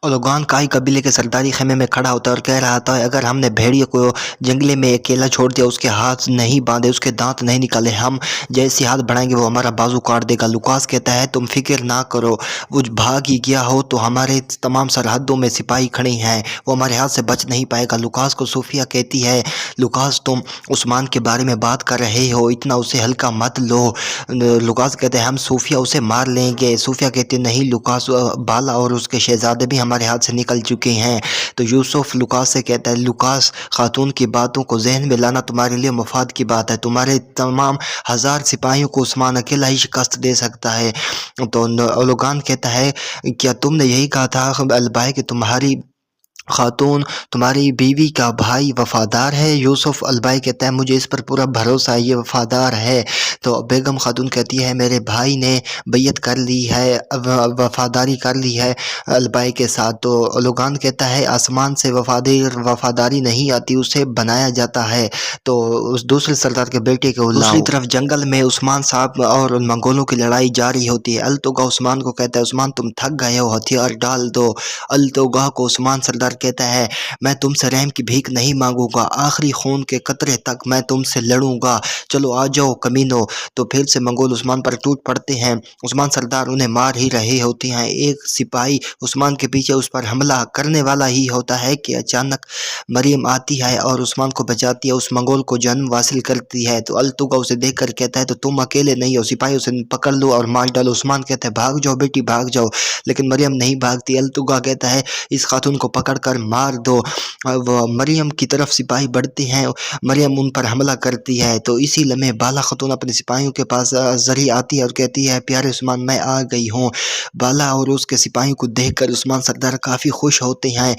ओलोगान काई कबीले के सरदारी खेमे में खड़ा होता है और कह रहा था, अगर हमने भेड़िए को जंगले में अकेला छोड़ दिया, उसके हाथ नहीं बांधे, उसके दांत नहीं निकाले, हम जैसे हाथ बढ़ाएंगे वो हमारा बाजू काट देगा। लुकास कहता है, तुम फिक्र ना करो, वो भाग ही गया हो तो हमारे तमाम सरहदों में सिपाही खड़े हैं, वो हमारे हाथ से बच नहीं पाएगा। लुकास को सूफिया कहती है, लुकास तुम उस्मान के बारे में बात कर रहे हो, इतना उसे हल्का मत लो। लुकास कहते हैं, हम सूफिया उसे मार लेंगे। सूफिया कहते हैं, नहीं लुकास, बाला और उसके शहजादे भी हमारे हाथ से निकल चुके हैं। तो यूसुफ लुकास से कहता है, लुकास खातून की बातों को जहन में लाना तुम्हारे लिए मुफाद की बात है, तुम्हारे तमाम 1000 सिपाहियों को उस्मान अकेला ही शिकस्त दे सकता है। तो ओलोगान कहता है, क्या तुमने यही कहा था अलबाई कि तुम्हारी खातून तुम्हारी बीवी का भाई वफादार है? यूसुफ अलबाई कहता है, मुझे इस पर पूरा भरोसा है, ये वफादार है। तो बेगम खातून कहती है, मेरे भाई ने बैयत कर ली है, वफादारी कर ली है अलबाई के साथ। तो लोगान कहता है, आसमान से वफादारी नहीं आती, उसे बनाया जाता है। तो उस दूसरे सरदार के बेटे को दूसरी तरफ जंगल में उस्मान साहब और मंगोलों की लड़ाई जारी होती है। अल्तुगा उस्मान को कहता है, उस्मान तुम थक गए हो, हथियार डाल दो। अल्तुगा को उस्मान सरदार कहता है, मैं तुमसे रहम की भीख नहीं मांगूंगा, आखिरी खून के कतरे तक मैं तुमसे लड़ूंगा, चलो आ जाओ कमीनो। तो फिर से मंगोल उस्मान पर टूट पड़ते हैं। उस्मान सरदार उन्हें मार ही रहे होते हैं। एक सिपाही उस्मान के पीछे उस पर हमला करने वाला ही होता है कि अचानक मरियम आती है और उस्मान को बचाती है, उस मंगोल को जन्म वासिल करती है। तो अल्तुगा उसे देख कर कहता है, तो तुम अकेले नहीं हो, सिपाही उसे पकड़ लो और मार डालो। उस्मान कहता है, भाग जाओ बेटी भाग जाओ, लेकिन मरियम नहीं भागती। अल्तुगा कहता है, इस खातून को पकड़ कर मार दो। वो मरियम की तरफ सिपाही बढ़ते हैं, मरियम उन पर हमला करती है। तो इसी लम्हे बाला खातून अपने सिपाहियों के पास जरी आती है और कहती है, प्यारे उस्मान मैं आ गई हूँ। बाला और उसके सिपाहियों को देखकर उस्मान सरदार काफ़ी खुश होते हैं।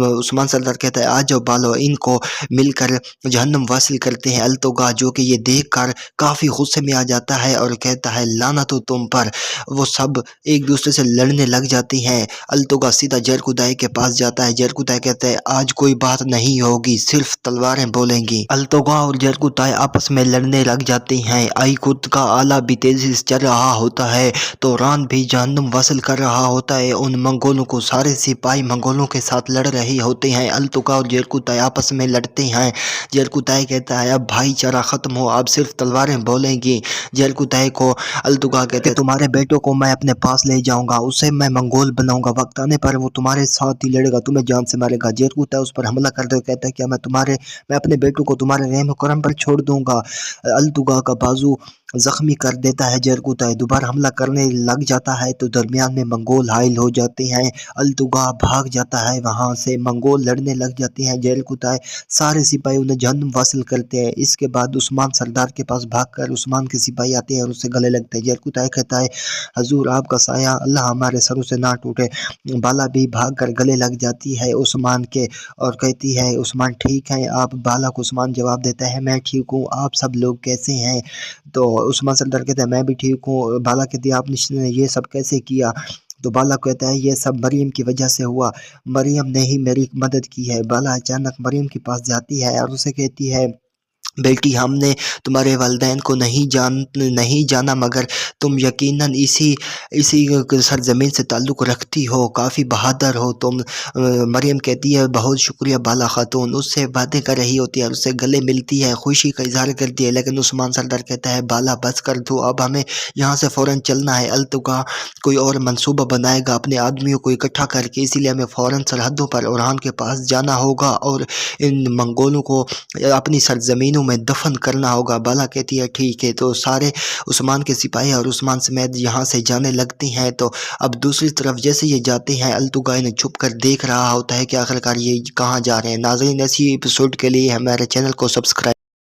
उस्मान सरदार कहता है, आ जाओ बालो, इनको मिलकर जहन्नम वासिल करते हैं। अल्तुगा जो कि ये देख कर काफ़ी गुस्से में आ जाता है और कहता है, लानत हो तुम पर। वो सब एक दूसरे से लड़ने लग जाती हैं। अल्तुगा सीधा जरकुदाई के पास जाता है। जरकुताई कहते हैं, आज कोई बात नहीं होगी, सिर्फ तलवारें बोलेंगी। अल्तुगा और जरकुताई आपस में लड़ने लग जाते हैं। आईकुत का आला भी तेजी से चल रहा होता है, तो रान भी जहन्नुम वसल कर रहा होता है। उन मंगोलों को सारे सिपाही मंगोलों के साथ लड़ रहे होते हैं। अल्तुगा और जरकुताई आपस में लड़ते हैं। जरकुताई कहता है, अब भाईचारा खत्म हो, अब सिर्फ तलवारें बोलेंगी। जरकुताई को अल्तुगा कहते हैं, तुम्हारे बेटों को मैं अपने पास ले जाऊंगा, उसे मैं मंगोल बनाऊंगा, वक्त आने पर वो तुम्हारे साथ ही लड़ेगा, तुम्हें जान से मारेगा। जरकुताई उस पर हमला कर दे, कहता है, क्या मैं अपने बेटों को तुम्हारे रहम करम पर छोड़ दूंगा। अल्तुगा का बाजू जख्मी कर देता है। जरकुताई दोबारा हमला करने लग जाता है, तो दरमियान में मंगोल हाइल हो जाते हैं। अल्तुगा भाग जाता है वहां से, मंगोल लड़ने लग जाते हैं। जरकुताई सारे सिपाही उन्हें जहन्नुम वासिल करते हैं। इसके बाद उस्मान सरदार के पास भागकर उस्मान के सिपाही आते हैं और उससे गले लगते हैं। जरकुताई कहता है, हजूर आपका साया अल्लाह हमारे सरों से ना टूटे। बाला भी भाग कर गले लग जाती है उस्मान के और कहती है, उस्मान ठीक है आप? बाला को उस्मान जवाब देता है, मैं ठीक हूँ, आप सब लोग कैसे हैं? तो उस्मान सरदार कहता है, मैं भी ठीक हूँ। बाला कहती है, आपने ये सब कैसे किया? तो बाला कहता है, ये सब मरियम की वजह से हुआ, मरियम ने ही मेरी मदद की है। बाला अचानक मरियम के पास जाती है और उसे कहती है, बेटी हमने तुम्हारे वालिदैन को नहीं जाना, मगर तुम यकीनन इसी इसी सरजमीन से ताल्लुक़ रखती हो, काफ़ी बहादुर हो तुम। मरियम कहती है, बहुत शुक्रिया बाला खातून। उससे बातें कर रही होती है और उससे गले मिलती है, खुशी का इजहार करती है। लेकिन उस्मान सरदार कहता है, बाला बस कर दो, अब हमें यहाँ से फ़ौरन चलना है। अल्तुगा कोई और मंसूबा बनाएगा अपने आदमियों को इकट्ठा करके, इसीलिए हमें फ़ौरन सरहदों पर ओरान के पास जाना होगा और इन मंगोलों को अपनी सरजमीनों में दफन करना होगा। बाला कहती है, ठीक है। तो सारे उस्मान के सिपाही और उस्मान समेत यहाँ से जाने लगते हैं। तो अब दूसरी तरफ जैसे ये जाते हैं, अल्तुगा इन्हें छुप कर देख रहा होता है कि आखिरकार ये कहाँ जा रहे हैं। नाज़रीन, ऐसी एपिसोड के लिए हमारे चैनल को सब्सक्राइब